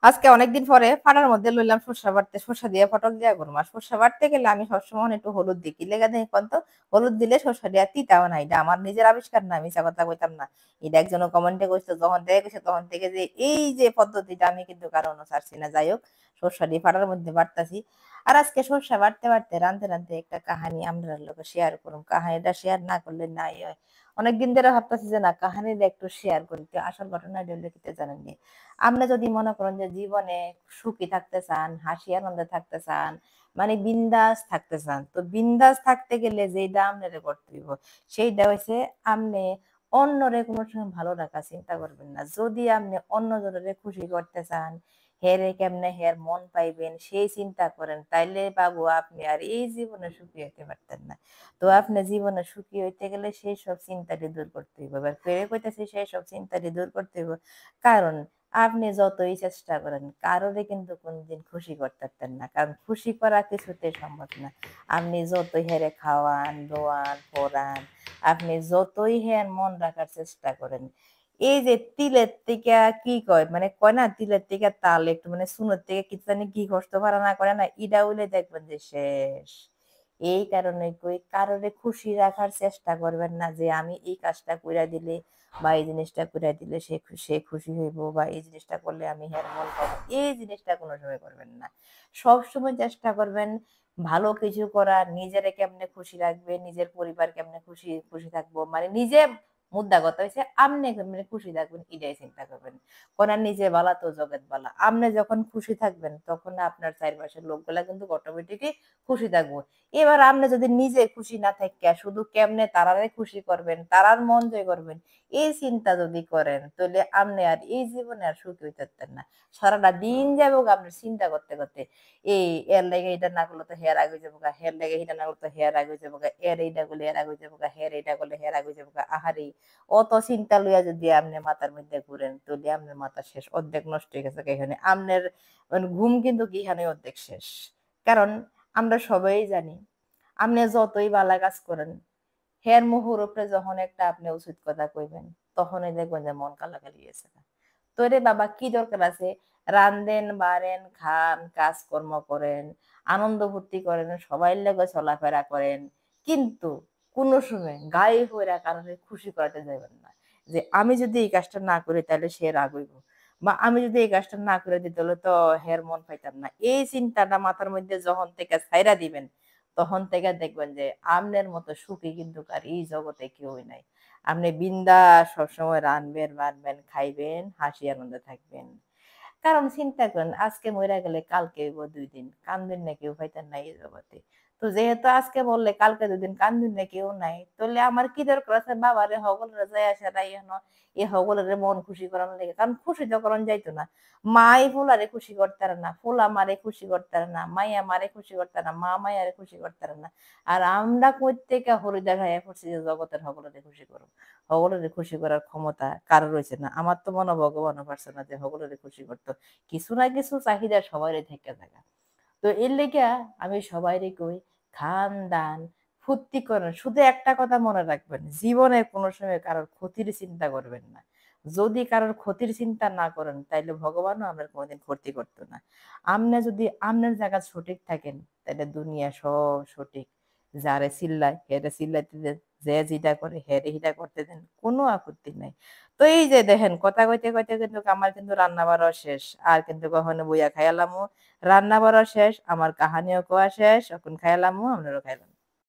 আজকে অনেকদিন পরে ফাড়ার মধ্যে লইলাম সর্ষা বাটতে, সর্ষা দিয়ে পটল দিয়ে করবো। আর সর্ষা বাটতে গেলে আমি সবসময় একটু হলুদ দিই, কি লেগে দেখি কত হলুদ দিলে সর্ষা দিয়া তিতাও না। এটা আমার নিজের আবিষ্কার না, মিছা কথা কইতাম না। এটা একজন কমেন্টে কইছে, যখন থেকে কইছে তখন থেকে যে এই যে পদ্ধতিটা আমি কিন্তু কারো ছাড়ছি না। যাই হোক, সর্ষা দিয়ে ফাড়ার মধ্যে বাটতাছি। আর আজকে সর্ষা বাটতে বাটতে রাঁধতে রাঁধতে একটা কাহানি আমরা লোকে শেয়ার করুন। কাহানিটা শেয়ার না করলে নাই হয়। অনেকদিন ধরে ভাবতেছি যে না, কাহানিটা একটু শেয়ার করি। তো আসল ঘটনা লিখতে জানেননি। আপনি যদি মনে করেন যে জীবনে সুখী থাকতে চান, হাসি আনন্দে থাকতে চান, মানে বিন্দাস থাকতে চান, তো বিন্দাস থাকতে গেলে যেটা আপনারে করতে হইব সেইটা হচ্ছে আপনি অন্যরে কোনো সময় ভালো রাখার চিন্তা করবেন না। যদি আপনি অন্য জনের খুশি করতে চান, হেরে কেমনে হের মন পাইবেন সেই চিন্তা করেন, তাইলে বাবু আপনি আর এই জীবনে সুখী হইতে পারতেন না। তো আপনি জীবনে সুখী হইতে গেলে সেই সব চিন্তাটি দূর করতে হইব। এবার ফেরে কইতেছি সেই সব চিন্তাটি দূর করতে হইব। কারণ আপনি যতই চেষ্টা করেন কারোরে কিন্তু কোনদিন খুশি করতে পারতেন না, কারণ খুশি করা কিছুতে সম্ভব না। আপনি যতই হেরে খাওয়ান দোয়ান পড়ান, আপনি যতই হের মন রাখার চেষ্টা করেন, এই যে তিলের থেকে কি কয়, মানে কয় না তিলের থেকে তাল একটু মানে সুনের থেকে কি জানি কি কষ্ট পারা না করে না, ইটা হইলে দেখবেন যে শেষ। এই কারণে কই কারোরে খুশি রাখার চেষ্টা করবেন না যে আমি এই কাজটা কইরা দিলে বা এই জিনিসটা করে দিলে সে খুশি হইব, বা এই জিনিসটা করলে আমি হের মন পাবো, এই জিনিসটা কোনো সময় করবেন না। সব সময় চেষ্টা করবেন ভালো কিছু করার, নিজেরে কেমনে খুশি রাখবে, নিজের পরিবার কেমনে খুশি খুশি থাকবো, মানে নিজে মুদ্রা কথা হয়েছে আপনি কেমনে খুশি থাকবেন এটাই চিন্তা করবেন। কোনার নিজে বালা তো জগৎ বালা। আপনি যখন খুশি থাকবেন তখন আপনার চারপাশের লোকগুলা কিন্তু অটোমেটিকই খুশি থাকবো। এবার আপনি যদি নিজে খুশি না থাকে শুধু কেমনে তারারে খুশি করবেন, তারার মন জয় করবেন, এই চিন্তা যদি করেন তাহলে আপনি আর এই জীবনে আর সুখী হইতে পারতেন না। সারাটা দিন যাবো আপনি চিন্তা করতে করতে, এই এর লেগে এটা না করলে তো হেয়ার আগে যাবো গা, হের লেগে এটা না করলে তো হেয়ার আগে যাবো গা, এর এইটা করলে এর আগে যাবো গা, হের এইটা করলে হের আগে যাবো গা। আহারে, অত চিন্তা লইয়া যদি আপনি মাথার মধ্যে ঘুরেন তাহলে আপনার মাথা শেষ, অর্ধেক নষ্ট হয়ে গেছে এখানে আপনার। মানে ঘুম কিন্তু কি এখানে অর্ধেক শেষ। কারণ আমরা সবাই জানি আপনি যতই বালা কাজ করেন, হের মুহুর উপরে যখন একটা আপনি উচিত কথা কইবেন তখনই দেখবেন যে মন কালাকালি গেছে। তো রে বাবা কি দরকার আছে, রান্ধেন বাড়েন খান কাজকর্ম করেন, আনন্দ ফুর্তি করেন, সবাই লগে চলাফেরা করেন, কিন্তু কোনো সময় গায়ে হইরা কারণে খুশি করাতে যাবেন না। যে আমি যদি এই কাজটা না করি তাহলে সে রাগ হইব, বা আমি যদি এই কাজটা না করে দিই তাহলে তো হের মন পাইতাম না। এই চিন্তাটা মাথার মধ্যে যখন থেকে ছাইরা দিবেন তখন থেকে দেখবেন যে আমনের মতো সুখী কিন্তু আর এই জগতে কেউই নাই। আপনি বিন্দাস সবসময় রানবেন বানবেন খাইবেন হাসি আনন্দে থাকবেন। কারণ চিন্তা করেন আজকে মইরা গেলে কালকে হইব ২ দিন, কানবেন না কেউ পাইতেন না এই জগতে। তো যেহেতু আজকে বললে কালকে ২ দিন কানবেন না কেউ নাই, তাহলে আমার কি দরকার আছে বাবারে হগলরে যায় আসে রাই এ হগলরে মন খুশি করানোর লেগে, কারণ খুশি তো করান যাইতো না। মাই ফুলারে খুশি করতে পারে না, ফুলা মারে খুশি করতে পারে না, মাইয়া মারে খুশি করতে পারে না, মা মাইয়ারে খুশি করতে পারে না। আর আমরা কই থেকে হরিদা খাইয়া পড়ছি যে জগতের সকলরে খুশি করব। সকলরে খুশি করার ক্ষমতা কারো রয়েছে না। আমার তো মনে হয় ভগবানও পারছে না যে সকলরে খুশি করতে। কিছু না কিছু চাহিদা সবারই থেকে থাকে। তো এর লেগা আমি সবাইরে কই খান দান ফুর্তি করেন, শুধু একটা কথা মনে রাখবেন জীবনে কোনো সময় কারোর ক্ষতির চিন্তা করবেন না। যদি কারোর ক্ষতির চিন্তা না করেন তাইলে ভগবানও আপনার কোনোদিন ক্ষতি করতো না। আপনি যদি আপনার জায়গা সঠিক থাকেন তাহলে দুনিয়া সব সঠিক। যারে চিল্লায় হেরে চিল্লাইতে দেন, যে যেটা করে হেরে হিটা করতে দেন, কোনো আপত্তি নাই। তো এই যে দেখেন কথা কইতে কইতে কিন্তু আমার কিন্তু রান্না বাড়াও শেষ, আর কিন্তু কখনো বইয়া খাইলামও, রান্না বাড়া শেষ, আমার কাহানিও কোয়া শেষ, এখন খাইলামও আপনারও খাইলাম।